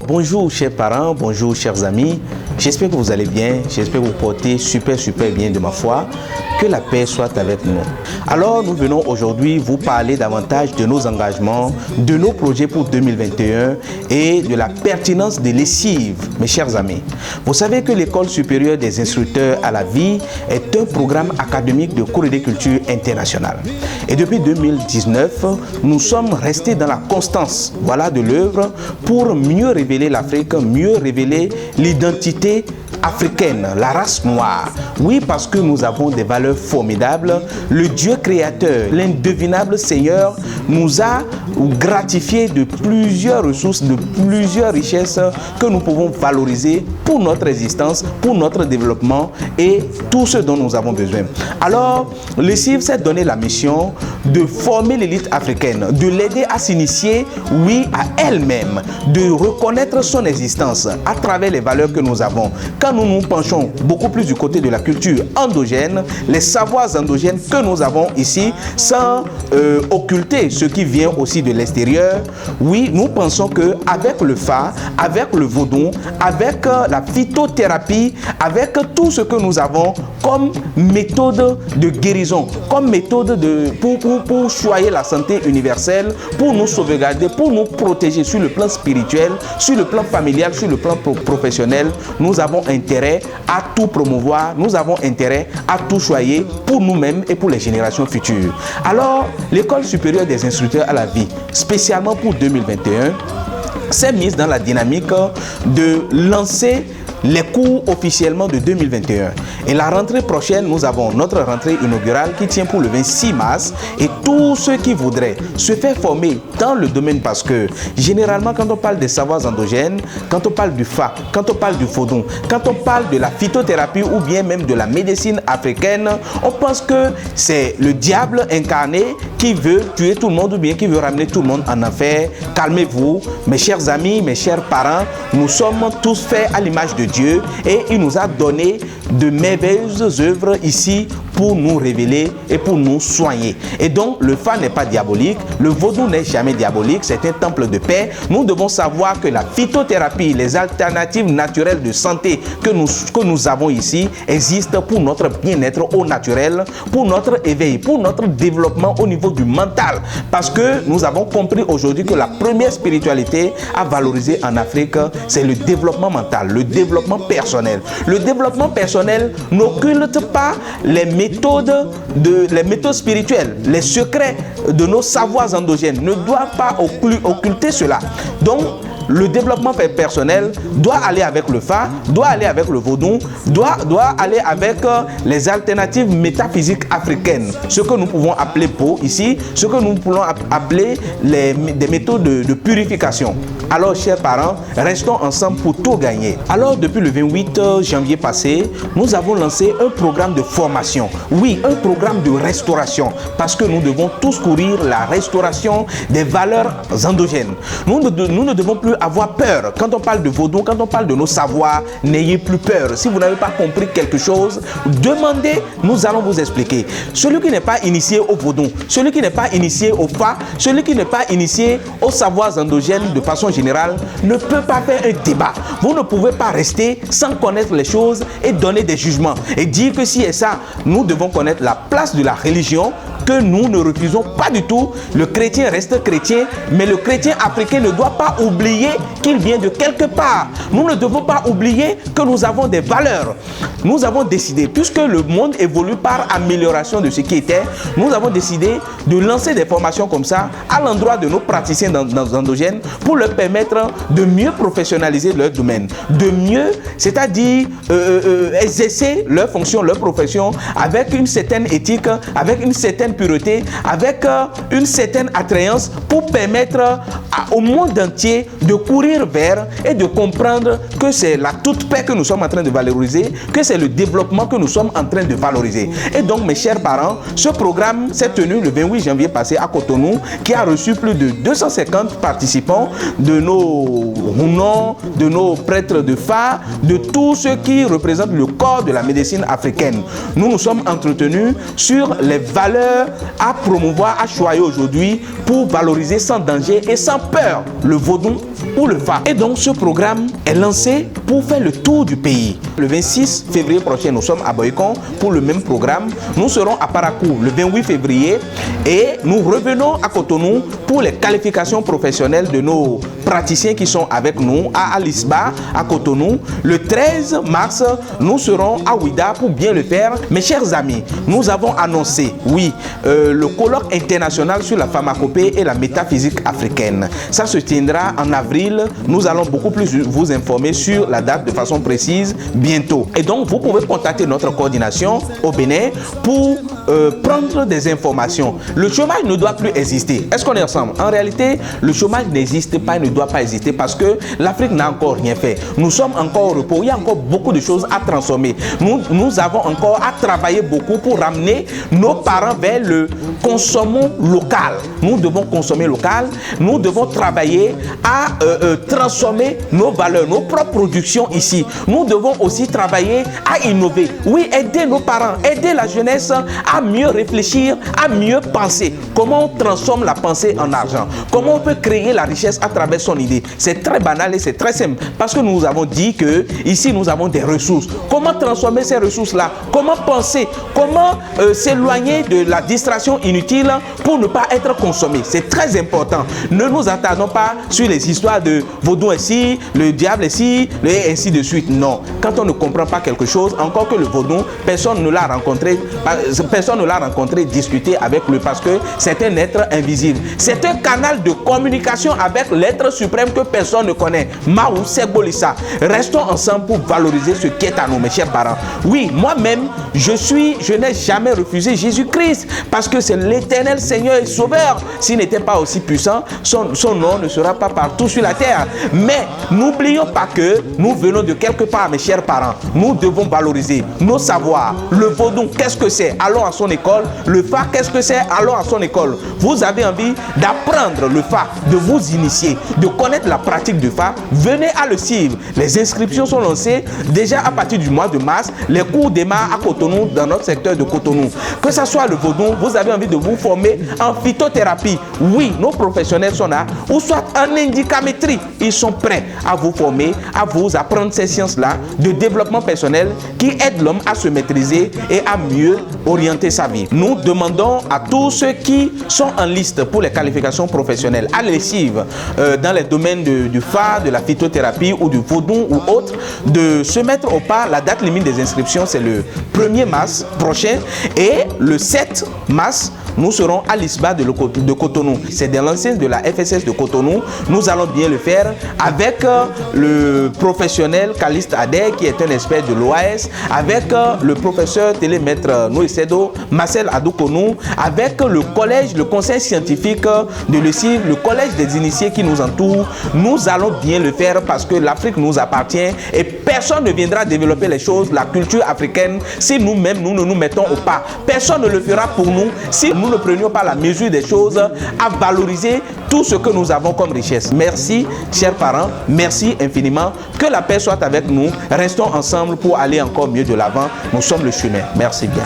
Bonjour chers parents, bonjour chers amis, j'espère que vous allez bien, j'espère que vous portez super bien de ma foi, que la paix soit avec nous. Alors nous venons aujourd'hui vous parler davantage de nos engagements, de nos projets pour 2021 et de la pertinence de l'ESIV, mes chers amis. Vous savez que l'École supérieure des instructeurs à la vie est un programme académique de cours et de culture internationale. Et depuis 2019, nous sommes restés dans la constance, de l'œuvre pour mieux révéler l'Afrique, mieux révéler l'identité africaine, la race noire. Oui, parce que nous avons des valeurs formidables. Le Dieu créateur, l'indevinable Seigneur, nous a gratifié de plusieurs ressources, de plusieurs richesses que nous pouvons valoriser pour notre existence, pour notre développement et tout ce dont nous avons besoin. Alors, le CIV s'est donné la mission de former l'élite africaine, de l'aider à s'initier, oui, à elle-même, de reconnaître son existence à travers les valeurs que nous avons. Quand nous nous penchons beaucoup plus du côté de la culture endogène, les savoirs endogènes que nous avons ici, sans occulter ce qui vient aussi de l'extérieur, oui, nous pensons qu'avec le Fa, avec le vaudou, avec la phytothérapie, avec tout ce que nous avons comme méthode de guérison, comme méthode pour choyer la santé universelle, pour nous sauvegarder, pour nous protéger sur le plan spirituel, sur le plan familial, sur le plan professionnel, nous avons intérêt à tout promouvoir, nous avons intérêt à tout choyer pour nous-mêmes et pour les générations futures. Alors, l'École supérieure des instructeurs à la vie, spécialement pour 2021, s'est mise dans la dynamique de lancer les cours officiellement de 2021. Et la rentrée prochaine, nous avons notre rentrée inaugurale qui tient pour le 26 mars. Et tous ceux qui voudraient se faire former dans le domaine, parce que généralement, quand on parle des savoirs endogènes, quand on parle du Fa, quand on parle du Fodon, quand on parle de la phytothérapie ou bien même de la médecine africaine, on pense que c'est le diable incarné qui veut tuer tout le monde ou bien qui veut ramener tout le monde en enfer. Calmez-vous, mes chers amis, mes chers parents, nous sommes tous faits à l'image de Dieu et il nous a donné de merveilleuses œuvres ici pour nous révéler et pour nous soigner. Et donc, le Fa n'est pas diabolique, le vaudou n'est jamais diabolique, c'est un temple de paix. Nous devons savoir que la phytothérapie, les alternatives naturelles de santé que nous avons ici existent pour notre bien-être au naturel, pour notre éveil, pour notre développement au niveau du mental. Parce que nous avons compris aujourd'hui que la première spiritualité à valoriser en Afrique, c'est le développement mental, le développement personnel. Le développement personnel n'occulte pas les méthodes spirituelles, les secrets de nos savoirs endogènes ne doivent pas occulter cela. Donc, le développement personnel doit aller avec le Fa, doit aller avec le vaudou, doit aller avec les alternatives métaphysiques africaines, ce que nous pouvons appeler Po ici, ce que nous pouvons appeler des méthodes de purification. Alors, chers parents, restons ensemble pour tout gagner. Alors, depuis le 28 janvier passé, nous avons lancé un programme de formation. Oui, un programme de restauration, parce que nous devons tous courir la restauration des valeurs endogènes. Nous ne devons plus avoir peur. Quand on parle de vaudou, quand on parle de nos savoirs, n'ayez plus peur. Si vous n'avez pas compris quelque chose, demandez, nous allons vous expliquer. Celui qui n'est pas initié au vaudou, celui qui n'est pas initié au Fa, celui qui n'est pas initié aux savoirs endogènes de façon générale, ne peut pas faire un débat. Vous ne pouvez pas rester sans connaître les choses et donner des jugements et dire que si et ça, nous devons connaître la place de la religion, que nous ne refusons pas du tout. Le chrétien reste chrétien, mais le chrétien africain ne doit pas oublier qu'il vient de quelque part. Nous ne devons pas oublier que nous avons des valeurs. Nous avons décidé, puisque le monde évolue par amélioration de ce qui était, nous avons décidé de lancer des formations comme ça à l'endroit de nos praticiens endogènes pour leur permettre de mieux professionnaliser leur domaine, de mieux, c'est-à-dire exercer leur fonction, leur profession avec une certaine éthique, avec une certaine pureté, avec une certaine attrayance pour permettre au monde entier de courir vers et de comprendre que c'est la toute paix que nous sommes en train de valoriser, que c'est le développement que nous sommes en train de valoriser. Et donc, mes chers parents, ce programme s'est tenu le 28 janvier passé à Cotonou, qui a reçu plus de 250 participants de nos rounons, de nos prêtres de Fa, de tous ceux qui représentent le corps de la médecine africaine. Nous nous sommes entretenus sur les valeurs à promouvoir, à choyer aujourd'hui pour valoriser sans danger et sans peur le vaudou ou le fa. Et donc ce programme est lancé pour faire le tour du pays. Le 26 février prochain, nous sommes à Boycon pour le même programme. Nous serons à Parakou le 28 février et nous revenons à Cotonou pour les qualifications professionnelles de nos praticiens qui sont avec nous à Alisba, à Cotonou. Le 13 mars, nous serons à Ouida pour bien le faire. Mes chers amis, nous avons annoncé, oui, le colloque international sur la pharmacopée et la métaphysique africaine. Ça se tiendra en avril. Nous allons beaucoup plus vous informer sur la date de façon précise bientôt. Et donc, vous pouvez contacter notre coordination au Bénin pour prendre des informations. Le chômage ne doit plus exister. Est-ce qu'on est ensemble? En réalité, le chômage n'existe pas et ne doit pas exister parce que l'Afrique n'a encore rien fait. Nous sommes encore au repos. Il y a encore beaucoup de choses à transformer. Nous avons encore à travailler beaucoup pour ramener nos parents vers le consommons local. Nous devons consommer local. Nous devons travailler à transformer nos valeurs, nos propres productions ici. Nous devons aussi travailler à innover. Oui, aider nos parents, aider la jeunesse à mieux réfléchir, à mieux penser. Comment on transforme la pensée en argent? Comment on peut créer la richesse à travers son idée? C'est très banal et c'est très simple. Parce que nous avons dit que ici nous avons des ressources. Comment transformer ces ressources-là? Comment penser? Comment s'éloigner de la distraction inutile pour ne pas être consommé? C'est très important. Ne nous attardons pas sur les histoires de vaudou ici, le diable ici, et ainsi de suite. Non. Quand on ne comprend pas quelque chose, encore que le vaudou, personne ne l'a rencontré, discuter avec lui parce que c'est un être invisible. C'est un canal de communication avec l'être suprême que personne ne connaît. Maou Segbolissa. Restons ensemble pour valoriser ce qui est à nous, mes chers parents. Oui, moi-même, je n'ai jamais refusé Jésus-Christ parce que c'est l'éternel Seigneur et Sauveur. S'il n'était pas aussi puissant, son nom ne sera pas partout sur la terre. Mais n'oublions pas que nous venons de quelque part, mes chers parents. Nous devons valoriser nos savoirs. Le vaudou, qu'est-ce que c'est? Allons à son école. Le fa, qu'est-ce que c'est? Allons à son école. Vous avez envie d'apprendre le fa, de vous initier, de connaître la pratique du fa. Venez à le suivre. Les inscriptions sont lancées déjà à partir du mois de mars. Les cours démarrent à Cotonou, dans notre secteur de Cotonou. Que ce soit le vaudou, vous avez envie de vous former en phytothérapie. Oui, nos professionnels sont là. Ou soit en indicamétrie. Ils sont prêts à vous former, à vous apprendre ces sciences-là de développement personnel qui aident l'homme à se maîtriser et à mieux orienter sa vie. Nous demandons à tous ceux qui sont en liste pour les qualifications professionnelles à les suivre dans les domaines du fa, de la phytothérapie ou du vaudou ou autre, de se mettre au pas. La date limite des inscriptions, c'est le 1er mars prochain et le 7 mars, nous serons à l'ISBA de Cotonou. C'est dans l'ancienne de la FSS de Cotonou. Nous allons bien le faire avec le professionnel Caliste Adé, qui est un expert de l'OAS, avec le professeur télémaître Noïsedo, Marcel Adoukonou, avec le collège, le conseil scientifique de l'ECIV, le collège des initiés qui nous entoure. Nous allons bien le faire parce que l'Afrique nous appartient et personne ne viendra développer les choses, la culture africaine, si nous-mêmes nous ne nous mettons au pas. Personne ne le fera pour nous si nous ne prenions pas la mesure des choses à valoriser tout ce que nous avons comme richesse. Merci, chers parents. Merci infiniment. Que la paix soit avec nous. Restons ensemble pour aller encore mieux de l'avant. Nous sommes le chemin. Merci bien.